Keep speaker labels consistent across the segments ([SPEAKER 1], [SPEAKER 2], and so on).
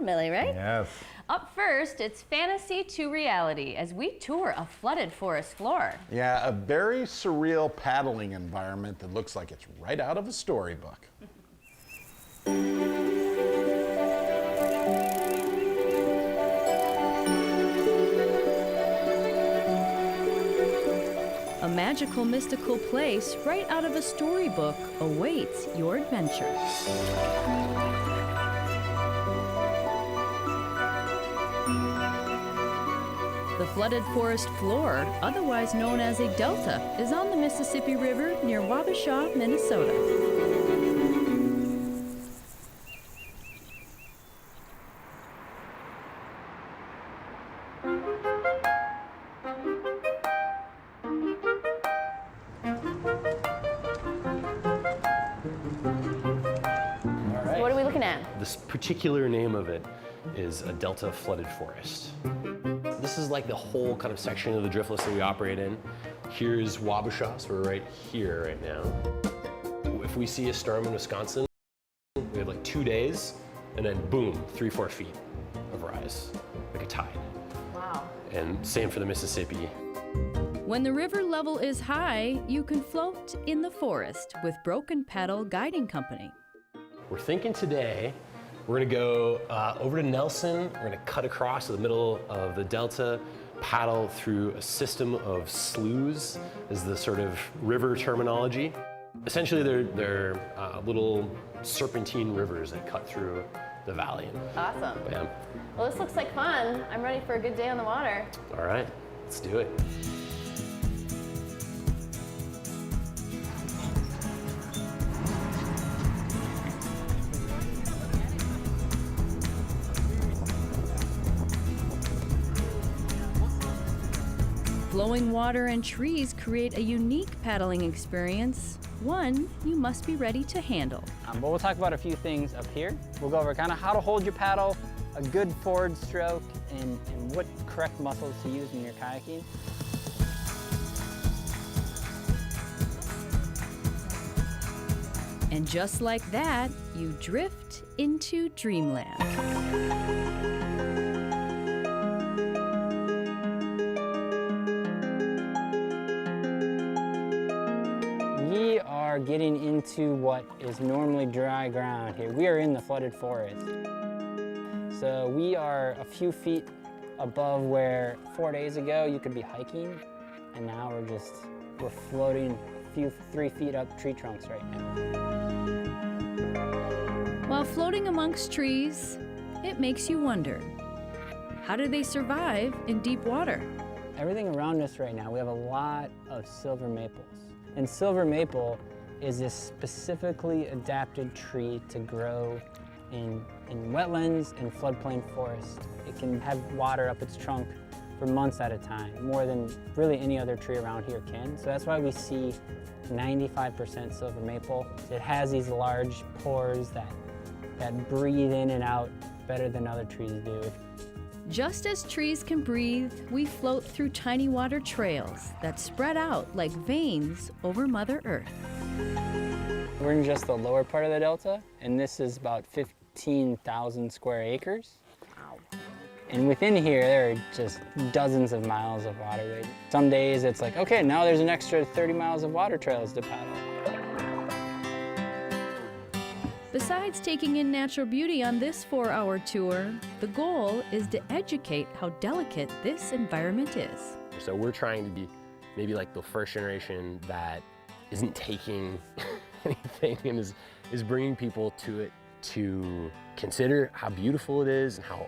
[SPEAKER 1] ultimately, right?
[SPEAKER 2] Yes.
[SPEAKER 1] Up first, it's fantasy to reality as we tour a flooded forest floor.
[SPEAKER 2] Yeah, a very surreal paddling environment that looks like it's right out of a storybook.
[SPEAKER 1] A magical, mystical place right out of a storybook awaits your adventure. The flooded forest floor, otherwise known as a delta, is on the Mississippi River near Wabasha, Minnesota. What are we looking at?
[SPEAKER 3] This particular name of it is a delta flooded forest. This is like the whole kind of section of the driftless that we operate in. Here's Wabasha, so we're right here right now. If we see a storm in Wisconsin, we have like 2 days, and then boom, 3-4 feet of rise, like a tide.
[SPEAKER 1] Wow.
[SPEAKER 3] And same for the Mississippi.
[SPEAKER 1] When the river level is high, you can float in the forest with Broken Paddle Guiding Company.
[SPEAKER 3] We're thinking today, we're gonna go over to Nelson, we're gonna cut across to the middle of the delta, paddle through a system of sloughs, is the sort of river terminology. Essentially, they're little serpentine rivers that cut through the valley.
[SPEAKER 1] Awesome.
[SPEAKER 3] Bam.
[SPEAKER 1] Well, this looks like fun. I'm ready for a good day on the water.
[SPEAKER 3] All right, let's do it.
[SPEAKER 1] Flowing water and trees create a unique paddling experience, one you must be ready to handle.
[SPEAKER 4] But we'll talk about a few things up here. We'll go over kind of how to hold your paddle, a good forward stroke, and what correct muscles to use when you're kayaking.
[SPEAKER 1] And just like that, you drift into dreamland.
[SPEAKER 4] We are getting into what is normally dry ground here. We are in the flooded forest. So we are a few feet above where 4 days ago you could be hiking, and now we're floating 3 feet up tree trunks right now.
[SPEAKER 1] While floating amongst trees, it makes you wonder, how do they survive in deep water?
[SPEAKER 4] Everything around us right now, we have a lot of silver maples. And silver maple is this specifically adapted tree to grow in wetlands and floodplain forests. It can have water up its trunk for months at a time, more than really any other tree around here can. So that's why we see 95% silver maple. It has these large pores that breathe in and out better than other trees do.
[SPEAKER 1] Just as trees can breathe, we float through tiny water trails that spread out like veins over Mother Earth.
[SPEAKER 4] We're in just the lower part of the delta, and this is about 15,000 square acres. And within here, there are just dozens of miles of waterway. Some days it's like, okay, now there's an extra 30 miles of water trails to paddle.
[SPEAKER 1] Besides taking in natural beauty on this 4-hour tour, the goal is to educate how delicate this environment is.
[SPEAKER 3] So we're trying to be maybe like the first generation that isn't taking anything and is bringing people to it to consider how beautiful it is and how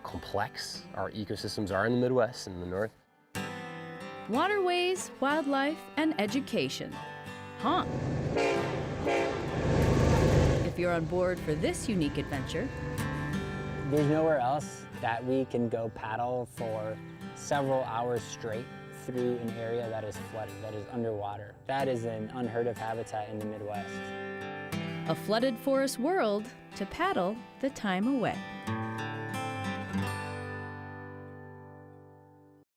[SPEAKER 3] complex our ecosystems are in the Midwest and the North.
[SPEAKER 1] Waterways, wildlife, and education. Huh? If you're on board for this unique adventure,
[SPEAKER 4] There's nowhere else that we can go paddle for several hours straight through an area that is flooded, that is underwater. That is an unheard of habitat in the Midwest.
[SPEAKER 1] a flooded forest world to paddle the time away.